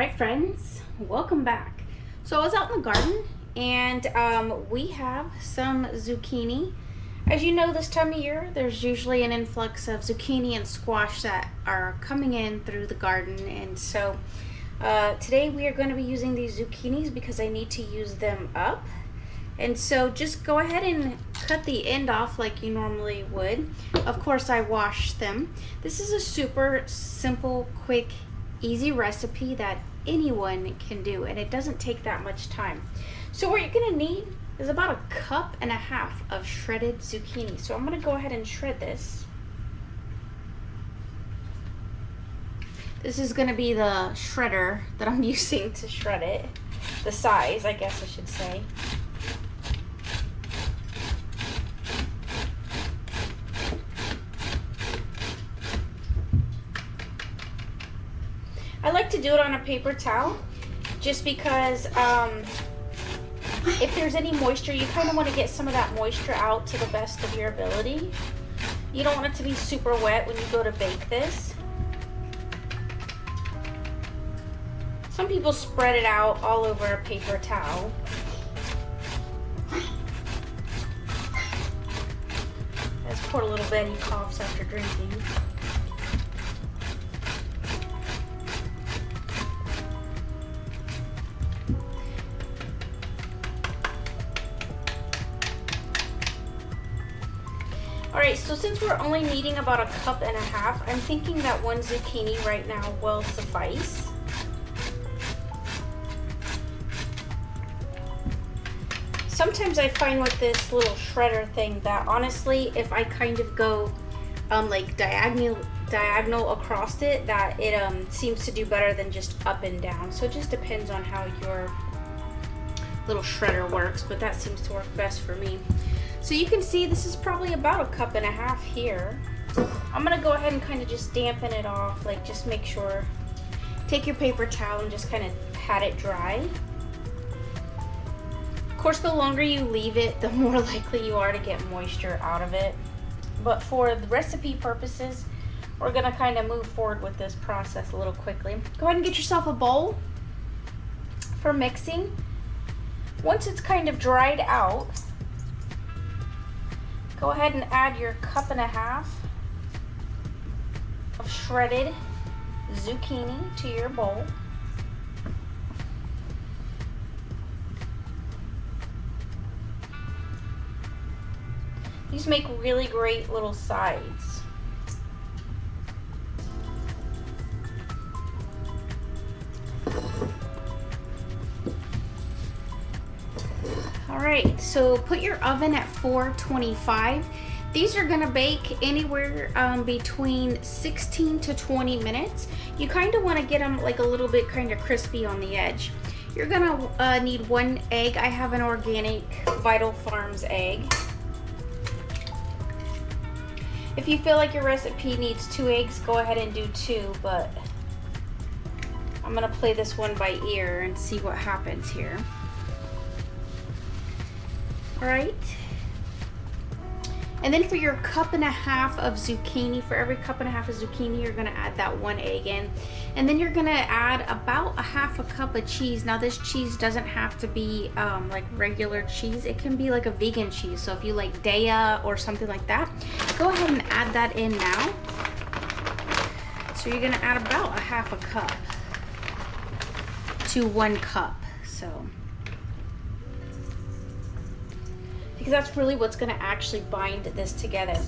Alright friends, welcome back. So I was out in the garden and we have some zucchini. As you know, this time of year there's usually an influx of zucchini and squash that are coming in through the garden, and so today we are going to be using these zucchinis because I need to use them up. And so just go ahead and cut the end off like you normally would. Of course I washed them. This is a super simple, quick, easy recipe that anyone can do, and it doesn't take that much time. So what you're gonna need is about 1.5 cups of shredded zucchini. So I'm gonna go ahead and shred this. This is gonna be the shredder that I'm using to shred it. The size, I guess I should say. I like to do it on a paper towel just because if there's any moisture, you kind of want to get some of that moisture out to the best of your ability. You don't want it to be super wet when you go to bake this. Some people spread it out all over a paper towel. As poor little Betty coughs after drinking. Alright, so since we're only needing about 1.5 cups, I'm thinking that 1 zucchini right now will suffice. Sometimes I find with this little shredder thing that honestly, if I kind of go like diagonal across it, that it seems to do better than just up and down. So it just depends on how your little shredder works, but that seems to work best for me. So you can see this is probably about 1.5 cups here. I'm gonna go ahead and kind of just dampen it off, like just make sure, take your paper towel and just kind of pat it dry. Of course, the longer you leave it, the more likely you are to get moisture out of it. But for the recipe purposes, we're gonna kind of move forward with this process a little quickly. Go ahead and get yourself a bowl for mixing. Once it's kind of dried out, go ahead and add your 1.5 cups of shredded zucchini to your bowl. These make really great little sides. Alright, so put your oven at 425. These are gonna bake anywhere between 16 to 20 minutes. You kind of want to get them like a little bit kind of crispy on the edge. You're gonna need 1 egg. I have an organic Vital Farms egg. If you feel like your recipe needs 2 eggs, go ahead and do 2, but I'm gonna play this one by ear and see what happens here. Alright, and then for your 1.5 cups of zucchini, for every 1.5 cups of zucchini, you're gonna add that 1 egg in, and then you're gonna add about 1/2 cup of cheese. Now this cheese doesn't have to be like regular cheese, it can be like a vegan cheese. So if you like Daya or something like that, go ahead and add that in now. So you're gonna add about 1/2 cup to 1 cup. So because that's really what's gonna actually bind this together.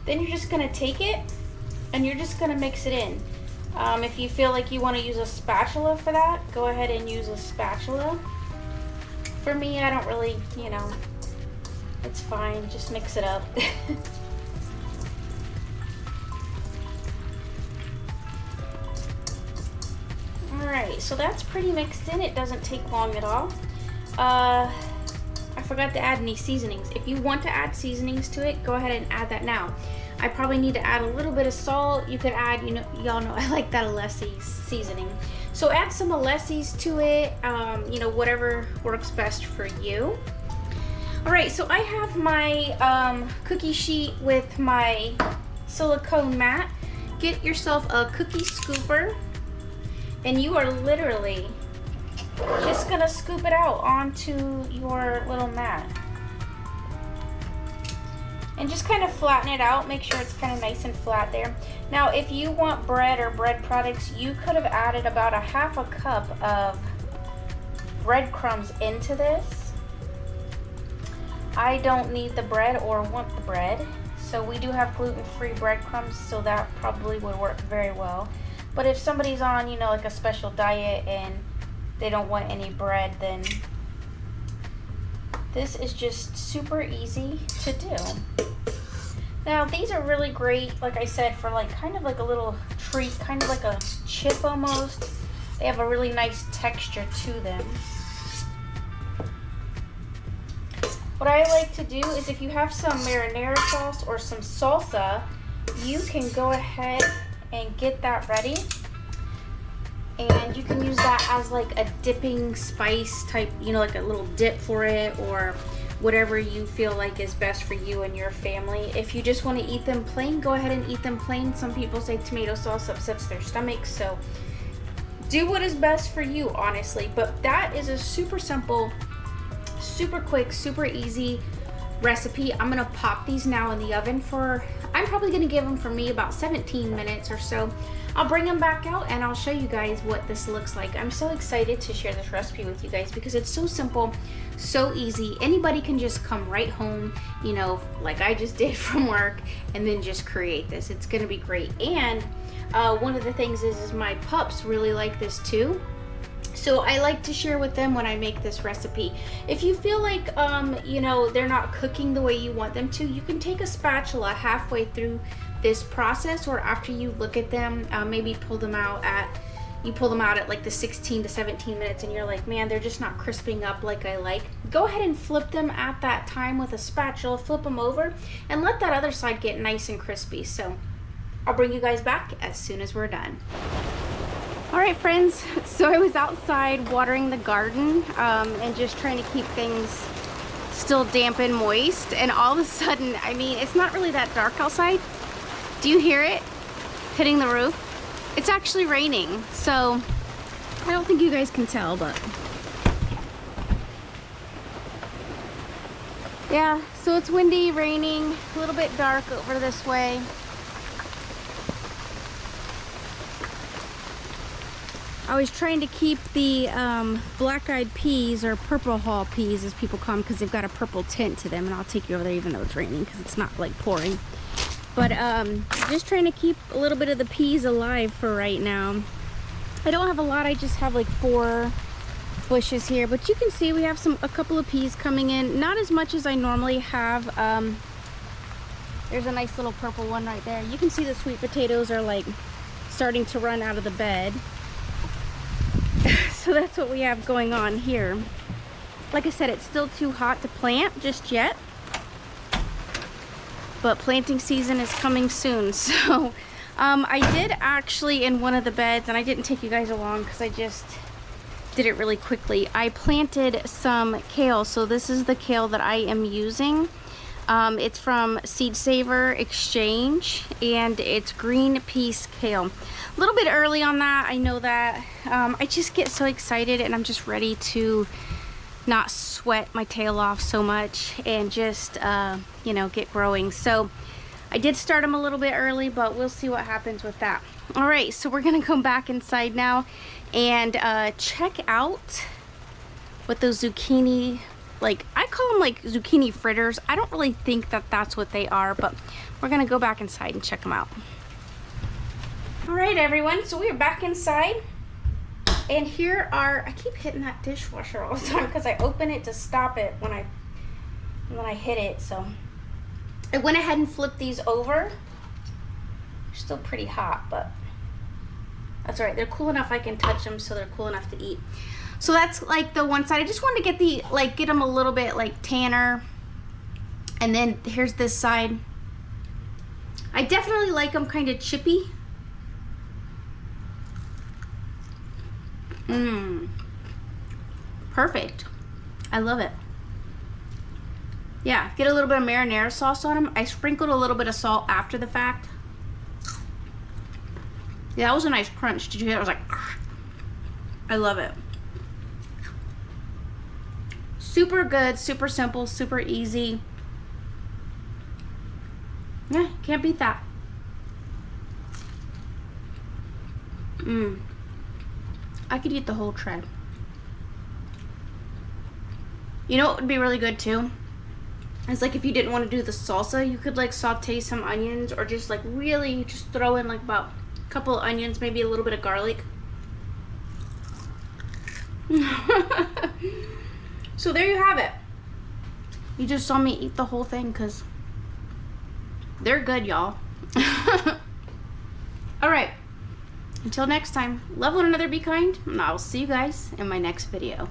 Then you're just gonna take it and you're just gonna mix it in. If you feel like you wanna use a spatula for that, go ahead and use a spatula. For me, I don't really, you know, it's fine, just mix it up. Alright, so that's pretty mixed in. It doesn't take long at all. I forgot to add any seasonings. If you want to add seasonings to it, go ahead and add that now. I probably need to add a little bit of salt. You could add, you know, y'all know I like that Alessi's seasoning. So add some Alessi's to it, you know, whatever works best for you. All right, so I have my cookie sheet with my silicone mat. Get yourself a cookie scooper And you are literally just gonna scoop it out onto your little mat. And just kind of flatten it out, make sure it's kind of nice and flat there. Now, if you want bread or bread products, you could have added about a half a cup of breadcrumbs into this. I don't need the bread or want the bread, so we do have gluten-free breadcrumbs, so that probably would work very well. But if somebody's on, you know, like a special diet and they don't want any bread, then this is just super easy to do. Now, these are really great, like I said, for like kind of like a little treat, kind of like a chip almost. They have a really nice texture to them. What I like to do is if you have some marinara sauce or some salsa, you can go ahead and get that ready. And you can use that as like a dipping spice type, you know, like a little dip for it, or whatever you feel like is best for you and your family. If you just want to eat them plain, go ahead and eat them plain. Some people say tomato sauce upsets their stomachs, so do what is best for you, honestly. But that is a super simple, super quick, super easy recipe. I'm gonna pop these now in the oven for, I'm probably gonna give them for me about 17 minutes or so. I'll bring them back out and I'll show you guys what this looks like. I'm so excited to share this recipe with you guys because it's so simple, so easy. Anybody can just come right home, you know, like I just did from work, and then just create this. It's gonna be great. And one of the things is my pups really like this too. So I like to share with them when I make this recipe. If you feel like, you know, they're not cooking the way you want them to, you can take a spatula halfway through this process, or after you look at them, maybe pull them out at like the 16 to 17 minutes and you're like, man, they're just not crisping up like I like. Go ahead and flip them at that time with a spatula, flip them over, and let that other side get nice and crispy. So I'll bring you guys back as soon as we're done. All right, friends, so I was outside watering the garden and just trying to keep things still damp and moist, and all of a sudden, I mean, it's not really that dark outside. Do you hear it hitting the roof? It's actually raining, so I don't think you guys can tell, but yeah, so it's windy, raining, a little bit dark over this way. I was trying to keep the black-eyed peas, or purple hull peas as people call them, because they've got a purple tint to them, and I'll take you over there even though it's raining because it's not like pouring. But just trying to keep a little bit of the peas alive for right now. I don't have a lot, I just have like 4 bushes here, but you can see we have a couple of peas coming in. Not as much as I normally have. There's a nice little purple one right there. You can see the sweet potatoes are like starting to run out of the bed. So that's what we have going on here. Like I said, it's still too hot to plant just yet, but planting season is coming soon. So I did actually, in one of the beds, and I didn't take you guys along because I just did it really quickly, I planted some kale. So this is the kale that I am using. It's from Seed Saver Exchange, and it's green peas kale. A little bit early on that, I know that. I just get so excited, and I'm just ready to not sweat my tail off so much and just, you know, get growing. So I did start them a little bit early, but we'll see what happens with that. All right, so we're gonna come back inside now and check out what those zucchini, like I call them like zucchini fritters. I don't really think that that's what they are, but we're gonna go back inside and check them out. All right, everyone, so we are back inside, and here are, I keep hitting that dishwasher all the time because I open it to stop it when I hit it. So I went ahead and flipped these over. They're still pretty hot, but that's all right. They're cool enough I can touch them, so they're cool enough to eat. So that's like the one side. I just wanted to get them a little bit like tanner. And then here's this side. I definitely like them kind of chippy. Perfect. I love it. Yeah, get a little bit of marinara sauce on them. I sprinkled a little bit of salt after the fact. Yeah, that was a nice crunch. Did you hear that? It was like, I love it. Super good, super simple, super easy. Yeah, can't beat that. I could eat the whole tray. You know what would be really good too? It's like if you didn't want to do the salsa, you could like saute some onions, or just like really just throw in like about a couple of onions, maybe a little bit of garlic. So there you have it. You just saw me eat the whole thing because they're good, y'all. All right. Until next time, love one another, be kind, and I'll see you guys in my next video.